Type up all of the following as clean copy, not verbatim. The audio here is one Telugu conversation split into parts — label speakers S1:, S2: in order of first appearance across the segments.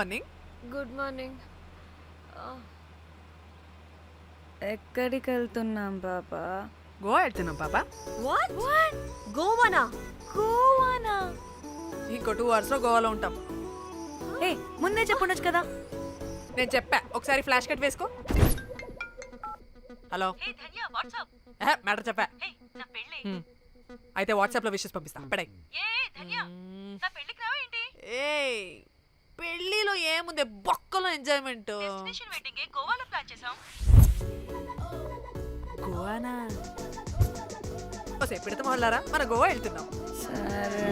S1: మార్నింగ్.
S2: Good morning.
S3: ఎక్కడికి వెళ్తున్నాం పాపా?
S1: గోవా వెళ్తున్నాం పాపా.
S2: వాట్ గోవానా?
S3: గోవానా?
S1: ఇంకో 2 hours లో గోవాలో ఉంటాం.
S3: ఏ ముందే చెప్పుండొచ్చు కదా.
S1: నేను చెప్పా, ఒకసారి ఫ్లాష్ కట్ వేసుకో. హలో మ్యాటర్ చెప్పా. అయితే వాట్సాప్ లో విషెస్ పంపిస్తా. పడే. ఏ పెళ్లిలో ఏముంది, బొక్కలో ఎంజాయ్మెంట్. గోవానా? పెడతాం వాళ్ళారా, మన గోవా వెళ్తున్నాం.
S3: సరే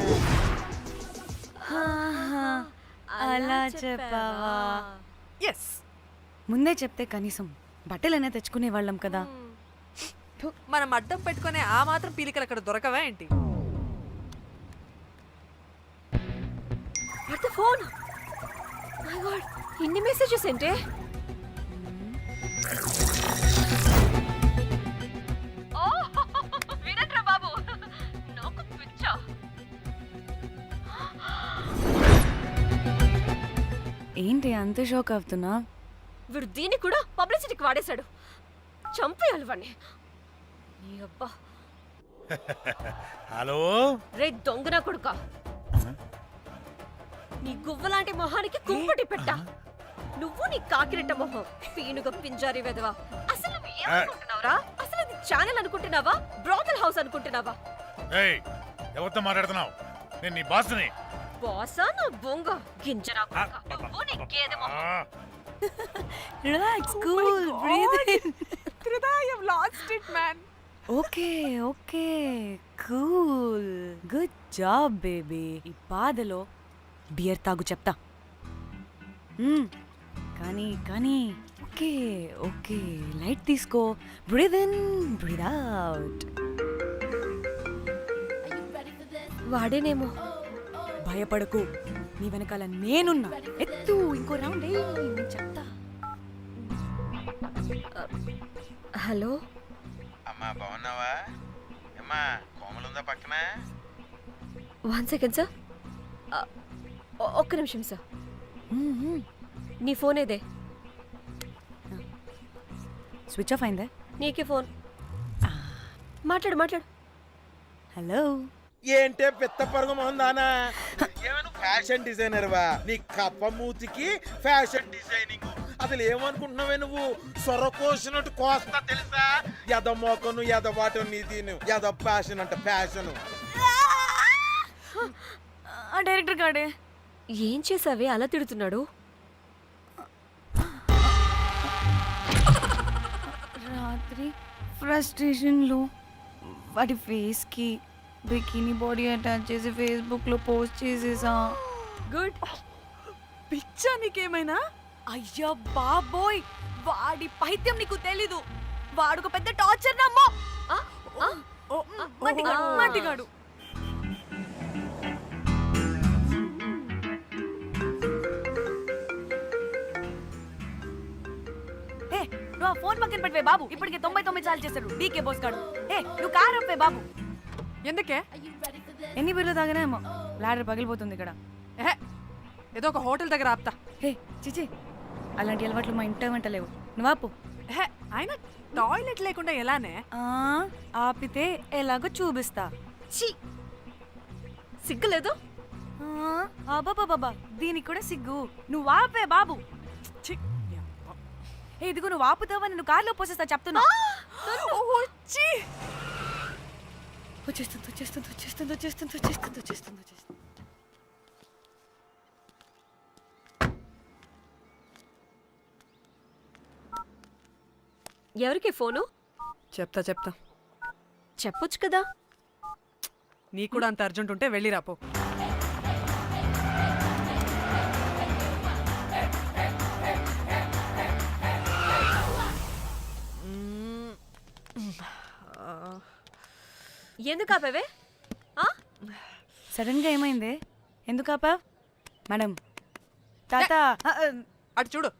S3: అలా చెప్పావా?
S1: ఎస్,
S3: ముందే చెప్తే కనీసం బట్టలైనా తెచ్చుకునే వాళ్ళం కదా.
S1: మనం అడ్డం పెట్టుకునే ఆ మాత్రం పీలికలు అక్కడ దొరకవా ఏంటి?
S2: What the phone? My God, ఇన్ని మెసేజెస్ ఏంటి? వీరేంద్ర బాబు, నాకు పిచ్చా.
S3: ఏంటి అంత షాక్ అవుతున్నా?
S2: వీడు దీన్ని కూడా పబ్లిసిటీకి వాడేశాడు. చంపేయాలి వాడిని. నీ అబ్బా.
S4: హలో
S2: రే దొంగన కొడుక, నీ గువ్వలాంటి మొహానికి కుంపటి పెట్ట. నువ్వు నీ కాకిరెట్ట మొహం, పీనుగ పింజారి వెదవా. అసలు నువ్వు ఏమనుకుంటున్నావురా? అసలు ఇది ఛానల్ అనుకుంటున్నావా, బ్రోకల్ హౌస్ అనుకుంటున్నావా?
S4: ఏయ్, ఎవరితో మాట్లాడుతున్నావు? నేను నీ బాస్ని.
S2: బాసా నా బొంగ గింజరా కొడుక. నువ్వు నీ గేదె మొహం.
S3: Relax, cool, breathe in.
S1: I have lost it, man.
S3: Okay okay, cool, good job baby. ఈ బాధలో బియర్ తాగు చెప్తా. కానీ కానీ ఓకే ఓకే, లైట్ తీసుకో. Breathe in, breathe out.
S2: వాడేనేమో.
S3: భయపడకు, నీ వెనకాల నేనున్నా. ఎత్తు, ఇంకో రౌండ్ నేను చెప్తా.
S2: హలో
S5: అమ్మా, బాగున్నావా? అమ్మా, కోమలుందా పక్కన?
S2: 1 second సార్. ఒక్క నిమిషం సార్. నీ ఫోన్ ఏదే?
S3: స్విచ్ ఆఫ్ అయిందే.
S2: నీకే ఫోన్. మాట్లాడు మాట్లాడు.
S3: హలో.
S5: ఏంటే పెద్ద పరుగు మొహందానా? ఏమను ఫ్యాషన్ డిజైనర్ వా? నీ కప్ప మూతికి ఫ్యాషన్ డిజైనింగ్. అసలు ఏమనుకుంటున్నావే నువ్వు? సొర కోసినట్టు కోస్తా తెలుసా? ఎద మోకను ఎద వాటను నీ దీని ఎద ఫ్యాషన్ అంట ఫ్యాషన్.
S3: ఆ డైరెక్టర్ గాడే
S2: ఏం చేసావే అలా తిడుతున్నాడు?
S3: రాత్రి ఫ్రస్ట్రేషన్లో వాడి ఫేస్కి బికినీ బాడీ అటాచ్ చేసి ఫేస్బుక్లో పోస్ట్ చేసేసా.
S2: గుడ్.
S1: పిచ్చా నీకేమైనా?
S3: అయ్యా బాబోయ్, వాడి పైత్యం నీకు తెలీదు. వాడుకు పెద్ద టార్చర్ నమ్మో. మట్టిగాడు. ఏ నువ్వు ఆ ఫోన్ పక్కన పెట్టవే బాబు. ఇప్పటికే 99 సార్లు చేశాడు డీకే బోస్ గాడు. ఏ నువ్వు కారు అప్పే బాబు.
S1: ఎందుకే?
S3: ఎన్ని బిర్లు తాగినాయేమో, లాడర్ పగిలిపోతుంది ఇక్కడ.
S1: ఏదో ఒక హోటల్ దగ్గర ఆపుతా.
S3: హే చిచి, అలాంటి అలవాట్లు మా ఇంట వెంట లేవు. నువ్వు ఆపు.
S1: అయినా టాయిలెట్ లేకుండా ఎలానే?
S3: ఆపితే ఎలాగో చూపిస్తా.
S2: ఛీ, సిగ్గులేదు?
S3: బాబా దీనికి కూడా సిగ్గు. నువ్వు ఆపే బాబు. ఇదిగో నువ్వు ఆపుతావని నువ్వు కార్లో పోసేస్తా చెప్తున్నా. వచ్చేస్తుంది వచ్చేస్తుంది వచ్చేస్తుంది వచ్చేస్తుంది వచ్చేస్తుంది వచ్చేస్తుంది వచ్చేస్తుంది.
S2: ఎవరికి ఫోను?
S1: చెప్తా చెప్తా.
S2: చెప్పొచ్చు కదా.
S1: నీ కూడా అంత అర్జెంట్ ఉంటే వెళ్ళి రాపో.
S2: ఎందుకు ఆపేవే?
S3: సడన్ గా ఏమైంది? ఎందుకు ఆపా? మేడం తాత
S1: అటు చూడు.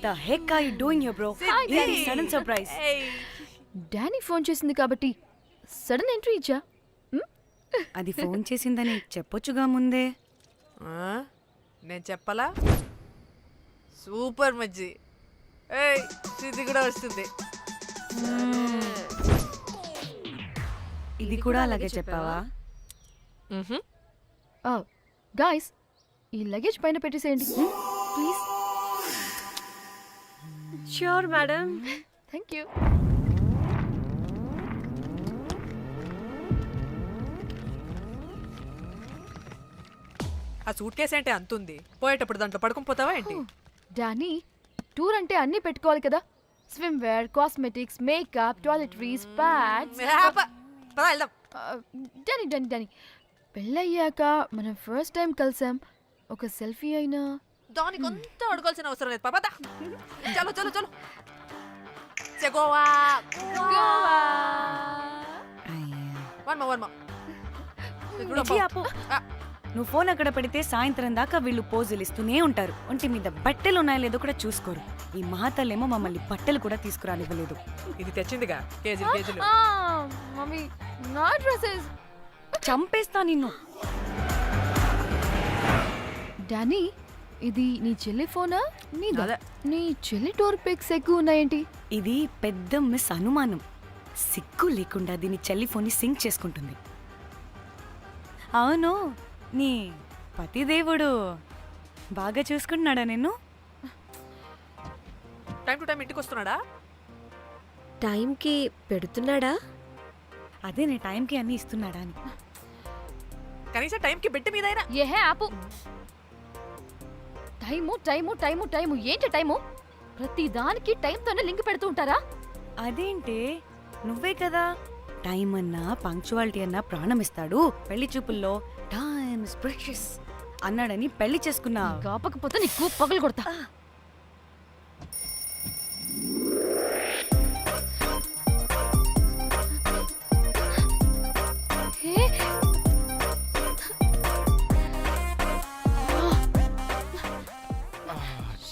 S3: the heck are you doing here, bro? ఏంటి సడన్ సర్ప్రైజ్?
S6: డానీ ఫోన్ చేసింది కాబట్టి సడన్ ఎంట్రీ ఇచ్చా.
S3: అది ఫోన్ చేసిందని చెప్పొచ్చుగా ముందే.
S1: నేను చెప్పలా? సూపర్ మజ్జి. ఏయ్ ఇది కూడా వస్తుంది.
S3: ఇది కూడా అలాగే చెప్పావా?
S6: గాయ్స్ ఈ లగేజ్ పైన పెట్టేసేయండి please.
S2: Sure madam.
S6: Thank you.
S1: ఆ సూట్ కేసు అంటే అంతుంది, పోయేటప్పుడు దాంట్లో పడుకుని పోతావా ఏంటి?
S6: డానీ టూర్ అంటే అన్నీ పెట్టుకోవాలి కదా. Swimwear, cosmetics, makeup, toiletries, pads.
S1: పద వెళ్దాం.
S6: డానీ డానీ డానీ పెళ్ళయ్యాక మనం ఫస్ట్ టైం కలిసాం. ఒక సెల్ఫీ అయినా.
S1: దానికి అంతా అడగాల్సిన అవసరం లేదు పాపా. చలో చలో చలో. గోవా వర్మ.
S3: నువ్వు ఫోన్ అక్కడ పెడితే సాయంత్రం దాకా వీళ్ళు పోజులు ఇస్తూనే ఉంటారు. ఒంటి మీద బట్టలు ఉన్నాయో లేదో కూడా చూసుకోరు. ఈ మహాతల్లేమో మమ్మల్ని బట్టలు కూడా తీసుకురానివ్వలేదు.
S1: ఇది తెచ్చిందిగా కేజీలు.
S6: మమ్మీ నా డ్రెస్సెస్.
S3: చంపేస్తా నిన్ను.
S6: డానీ ఇది నీ చెల్లి ఫోనా నీదా?
S1: అదే.
S6: నీ చెల్లి టూర్ పిక్స్ ఎక్కువ ఉన్నాయేంటి?
S3: ఇది పెద్ద మిస్ అనుమానం. సిగ్గు లేకుండా దీని చెల్లి ఫోన్ని సింక్ చేసుకుంటుంది. అవును, నీ పతిదేవుడు బాగా చూసుకుంటున్నాడా నిన్ను?
S1: టైం టు టైం ఇంటికి వస్తున్నాడా?
S2: టైంకి పెడుతున్నాడా?
S3: అదే నీ టైంకి అన్నీ ఇస్తున్నాడా అని.
S1: కనీసం టైంకి బెట్టి మీదైనా.
S6: ఏహే ఆపు. టైము టైము టైము టైము ఏంటి టైము? ప్రతి దానికి టైంతోనే లింక్ పెడుతూ ఉంటారా?
S3: అదేంటే నువ్వే కదా టైం అన్నా పంక్చువాలిటీ అన్నా ప్రాణం ఇస్తాడు, పెళ్లి చూపుల్లో టైమ్ ఇస్ ప్రెషియస్ అన్నాడని పెళ్లి చేసుకున్నా.
S6: కాపకపోతే నీకు పగలు కొడతా.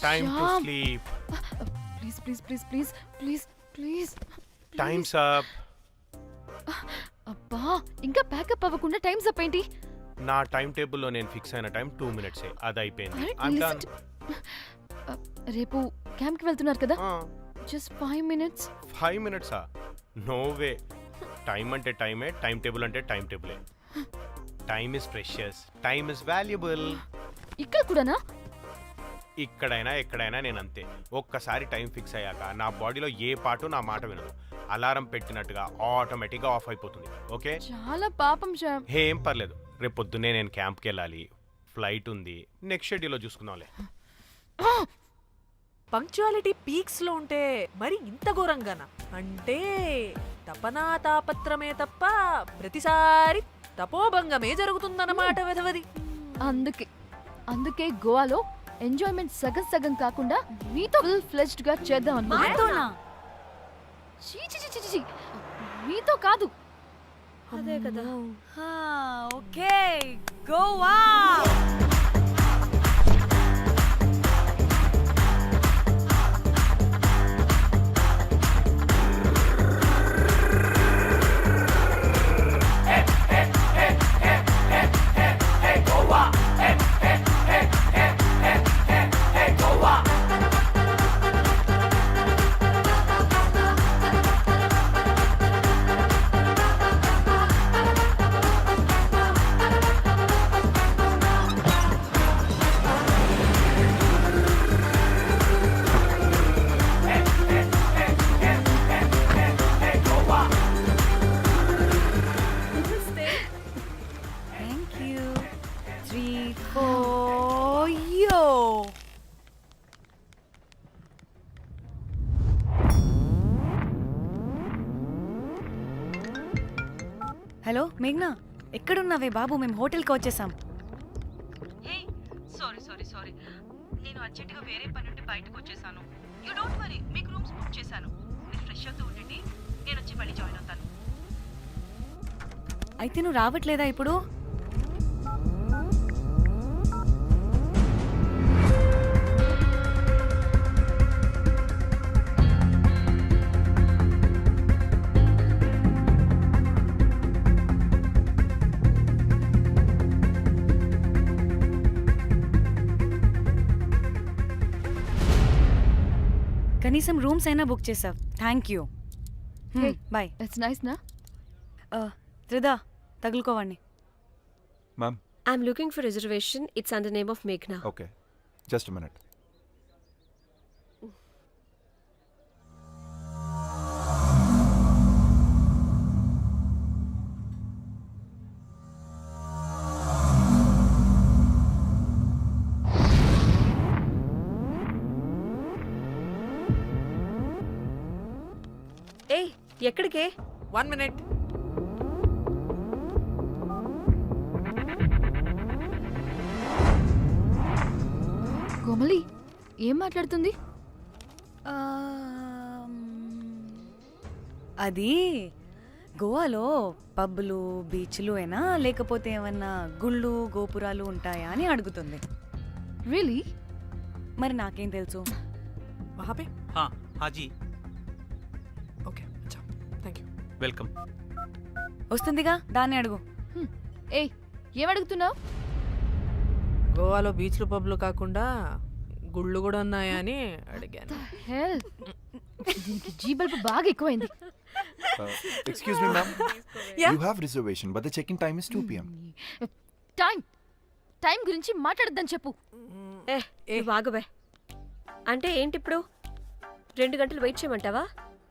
S7: Time to sleep.
S6: Please please please please please please.
S7: Time's up.
S6: అబ్బా ఇంకా ప్యాకప్ అవ్వకుండా టైమ్స్ అప్ ఏంటి?
S7: నా టైం టేబుల్లో నేను ఫిక్స్ అయిన టైం 2 minutes. అది అయిపోయింది.
S6: Alright,
S7: I'm
S6: listen
S7: done.
S6: రేపు క్యాంప్ కి వెళ్తున్నారు కదా? Just 5 minutes.
S7: 5 minutes? No way. Time అంటే టైమే, టైం టేబుల్ అంటే టైం టేబులే. Time is precious, time is valuable.
S6: ఇక్కడ కూడానా?
S7: ఇక్కడైనా ఎక్కడైనా నేను అంతే. ఒక్కసారి టైం ఫిక్స్ అయ్యాక నా బాడీలో ఏ పాటు నా మాట వినదు. అలారం పెట్టినట్టుగా ఆటోమేటిక్గా ఆఫ్ అయిపోతుంది. ఓకే,
S6: చాలా పాపం శ్యామ్.
S7: ఏం పర్లేదు. రేపు పొద్దున్నే నేను క్యాంప్కి వెళ్ళాలి, ఫ్లైట్ ఉంది. నెక్స్ట్ షెడ్యూల్లో చూసుకుందాంలే.
S1: పంక్చువాలిటీ పీక్స్ లో ఉంటే మరి ఇంత ఘోరంగానా? అంటే తపనా తాపత్రమే తప్ప ప్రతిసారి తపోభంగమే జరుగుతుందన్నమాట వెధవది.
S6: అందుకే గోవాలో ఎంజాయ్మెంట్ సగం సగం కాకుండా మీతో ఫుల్ ఫ్లెజ్డ్ గా చేద్దాం
S3: మాతోనా?
S6: మీతో కాదు.
S2: అదే కదా.
S3: Okay, Goa. Thank you. 3, 4, yo. Hello మేఘ్నా, ఎక్కడున్నావే బాబు? మేము హోటల్కి వచ్చేసాం.
S8: సారీ నేను అర్జెంటుగా వేరే పని నుండి బయటకు వచ్చేసాను. యూ డోంట్ వరీ, మీకు రూమ్స్ బుక్ చేశాను. మీరు ఫ్రెష్ అవుతూ ఉండండి, నేను వచ్చి మళ్ళీ జాయిన్ అవుతాను.
S3: అయితే నువ్వు రావట్లేదా ఇప్పుడు? కనీసం రూమ్స్ అయినా బుక్ చేసావు, thank you.
S6: Hey.
S3: Bye.
S6: It's nice నా
S3: త్రిదా తగులుకోవండి.
S9: Ma'am
S2: I'm looking for reservation. It's under name of మేఘ్నా.
S9: Okay, just minute.
S2: ఏయ్ ఎక్కడికే?
S1: 1 minute.
S6: కోమలి ఏం మాట్లాడుతుంది?
S3: అది గోవాలో పబ్బులు బీచ్లు అయినా లేకపోతే ఏమన్నా గుళ్ళు గోపురాలు ఉంటాయా అని అడుగుతుంది.
S6: రియలీ?
S3: మరి నాకేం తెలుసు?
S1: वहाँ पे?
S10: हाँ हाँ जी,
S1: ओके, अच्छा, थैंक यू.
S10: वेलकम.
S3: వస్తుందిగా, దాన్ని అడుగు.
S6: ఏయ్ ఏం అడుగుతున్నావు?
S1: గోవాలో బీచ్లు పబ్లు కాకుండా గుళ్ళు కూడా ఉన్నాయా అని అడిగాను.
S6: హెల్ దీనికి జీ బల్బ్ బాగా ఎక్కువైంది.
S9: Excuse me ma'am,
S1: Yeah.
S9: You have reservation but the checking time is 2 PM.
S6: Time గురించి మాట్లాడద్దని చెప్పు.
S2: నువ్వు ఆగువే. అంటే ఏంటి ఇప్పుడు 2 గంటలు వెయిట్ చేయమంటావా?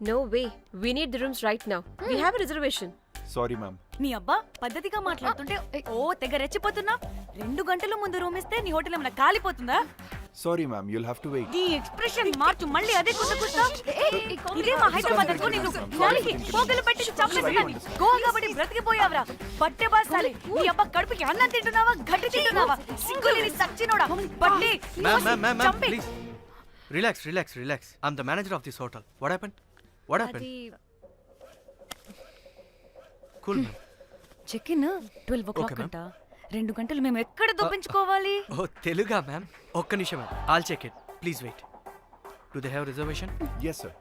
S2: No way, we need the rooms right now. We have reservation.
S9: Sorry ma'am.
S3: నీ అబ్బా పద్ధతిగా మాట్లాడుతుంటే ఓ తెగ రెచ్చిపోతున్నా. 2 గంటల ముందు రూమ్ ఇస్తే నీ హోటల్ ఏమైనా కాలిపోతుందా?
S9: Sorry ma'am, you'll have to wait.
S3: నీ ఎక్స్ప్రెషన్ మార్చు, మళ్ళీ అదే కుసకుస్తా. ఇదే మా హైదరాబాద్ అనుకో. నిన్ను నాలికి పోగలు పెట్టి చంపేస్తాను. గోవా కాబట్టి బ్రతికిపోయావరా బట్టే బాసాలి. నీ అబ్బా కడుపుకి అన్నం తింటున్నావా, గడ్డి తింటున్నావా? సింగులేని సచ్చినోడా బట్టే.
S10: Ma'am,
S3: చంపే.
S10: please. Relax. I'm the manager of this hotel. What happened?
S2: అది
S10: Cool, ma'am.
S3: Check in 12 o'clock
S10: Okay, ma'am.
S3: అంట. 2 గంటలు మేము ఎక్కడ దొప్పించుకోవాలి?
S10: Oh, Teluga, ma'am. ఒక్క నిమిషం, ma'am. I'll check it. Please wait. Do they have reservation?
S9: Yes sir.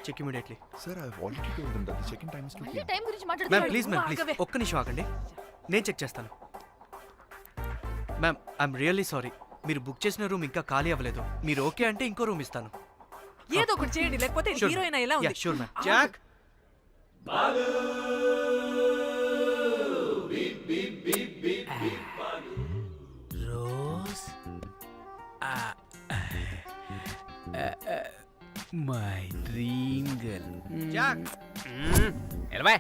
S10: Check immediately.
S9: Sir, I have already told them that the check-in time is 2
S6: మళ్ళీ
S9: PM.
S6: టైం గురించి
S10: మ్యామ్
S6: మాట్లాడుతున్నాడు.
S10: ప్లీజ్ ఒక్క నిమిషం ఆగండి, నేను చెక్ చేస్తాను. మ్యామ్ ఐఎమ్ రియల్లీ సారీ, మీరు బుక్ చేసిన రూమ్ ఇంకా ఖాళీ అవ్వలేదు. మీరు ఓకే అంటే ఇంకో రూమ్ ఇస్తాను.
S1: ఏదో ఒకటి చేయండి, లేకపోతే హీరోయిన్ ఎలా ఉంది?
S10: Sure ma'am. Jack
S11: Rose my dream girl.
S10: Jack
S11: ఎలవా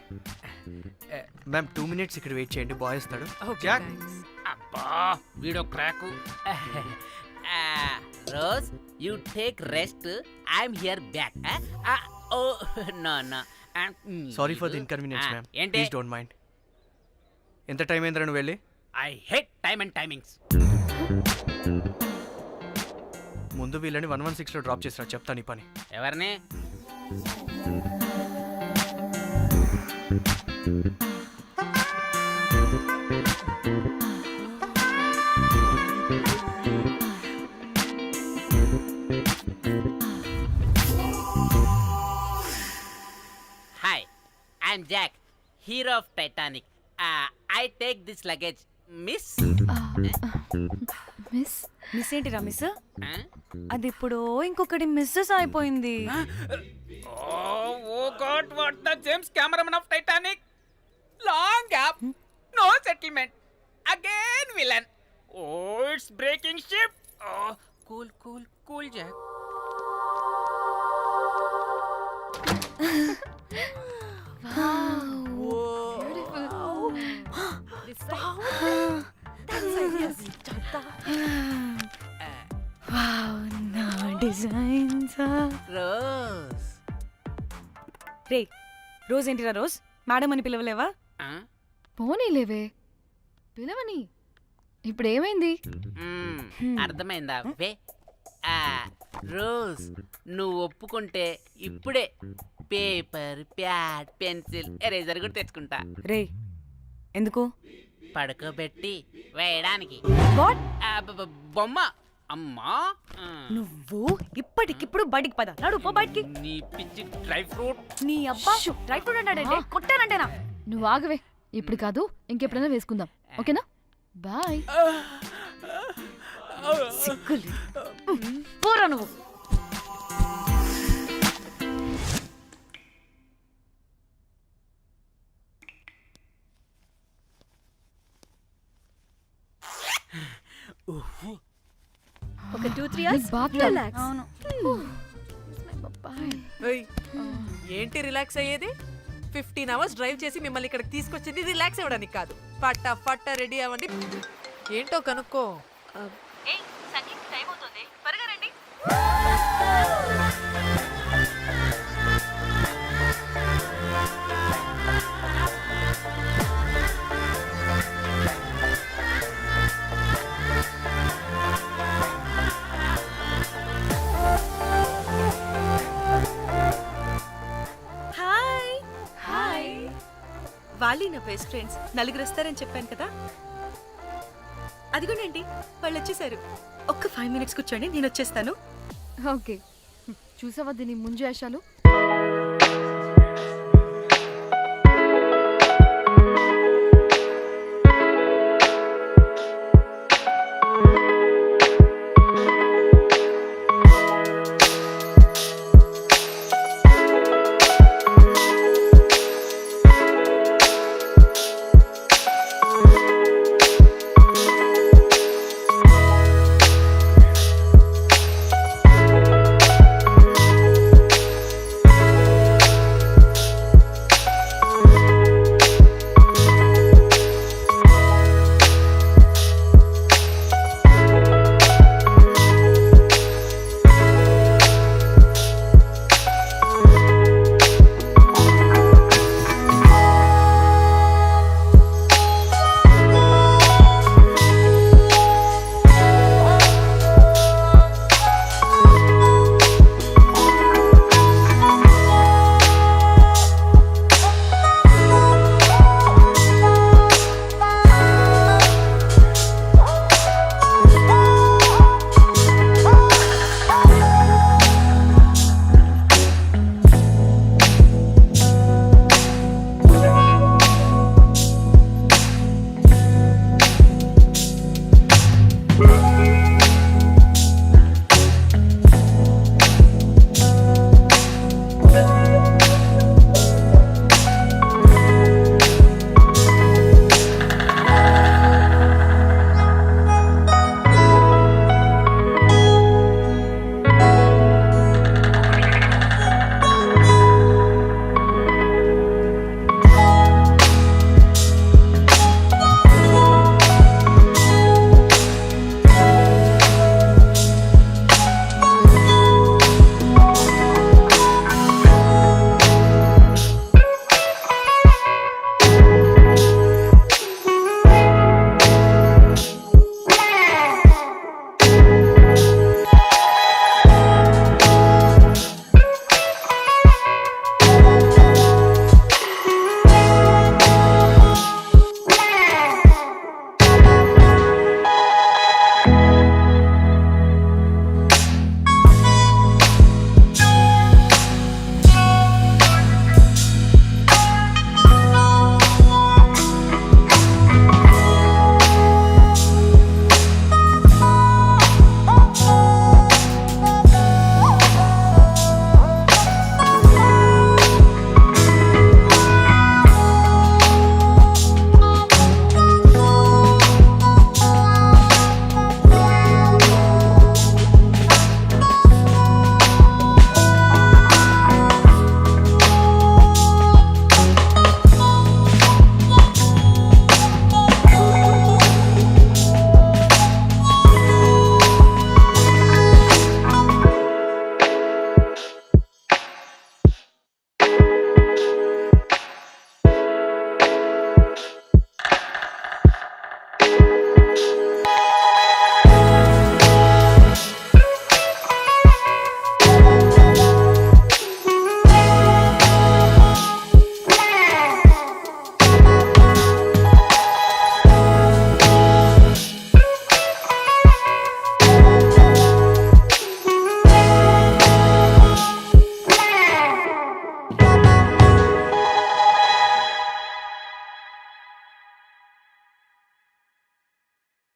S10: మ్యామ్ 2 minutes ఇక్కడ వెయిట్ చేయండి, బాయ్ వస్తాడు.
S1: Okay,
S10: Jack
S1: thanks.
S11: అబ్బా వీడో క్రాకు. Rose you take rest, I'm here back. Oh no no,
S10: sorry for the inconvenience ma'am,
S11: ఏంటి?
S10: Please don't mind. ఎంత టైం అయిందిరా నువ్వు వెళ్ళి?
S11: I hate time and timings.
S10: ముందు వీళ్ళని 116లో డ్రాప్ చేసినా చెప్తాను ఈ పని.
S11: ఎవరిని? Hi, I'm Jack, hero of Titanic. I take this luggage miss.
S6: Miss
S3: miss ఏంటిరా మిస్? అది ఇప్పుడు ఇంకొకటి మిస్సెస్ అయిపోయింది.
S11: Oh God, what the James cameraman of Titanic. Long gap, no settlement, again villain. Oh it's breaking ship. Cool cool cool Jack.
S3: Wow, నా డిజైన్స్.
S11: రోజ్
S3: రే రోజ్ ఏంటిరా రోజ్? మేడం అని పిలవలేవా?
S6: పోనీలేవే పిలవని. ఇప్పుడు ఏమైంది?
S11: అర్థమైందా? వే రోజ్, నువ్వు ఒప్పుకుంటే ఇప్పుడే పేపర్, ప్యాడ్, పెన్సిల్, ఎరేజర్ కూడా తెచ్చుకుంటా.
S3: రే ఎందుకు?
S11: పడుకోబెట్టి వేయడానికి.
S3: వాట్?
S11: బొమ్మ. అమ్మా,
S3: నువ్వు ఇప్పటికిప్పుడు బయటికి పద. నడు పో బయటికి.
S11: నీ పిచ్చి డ్రై ఫ్రూట్.
S3: నీ అబ్బా డ్రై ఫ్రూట్ అన్నాడంటే కొట్టానంటేనా?
S6: నువ్వు ఆగవే, ఇప్పుడు కాదు ఇంకెప్పుడైనా వేసుకుందాం, ఓకేనా? బాయ్.
S3: సిగ్గులు పోరా నువ్వు.
S2: ఒక 2-3 hours
S6: bath tub.
S2: రిలాక్స్.
S1: ఏయ్, ఏంటి రిలాక్స్ అయ్యేది? 15 అవర్స్ డ్రైవ్ చేసి మిమ్మల్ని ఇక్కడికి తీసుకొచ్చింది రిలాక్స్ అవ్వడానికి కాదు. ఫట్ట రెడీ అవ్వండి. ఏంటో కనుక్కో.
S8: ఏయ్ సంగీత్ టైం అవుతుంది త్వరగా రండి.
S2: హాయ్.
S3: హాయ్.
S8: వాళ్ళు నా బెస్ట్ ఫ్రెండ్స్, నలుగురు వస్తారని చెప్పాను కదా. అదిగోనండి వాళ్ళు వచ్చేసారు. ఒక్క 5 minutes కూర్చోండి, నేను వచ్చేస్తాను.
S6: ఓకే, చూసావా దీని ముంజేషాలు?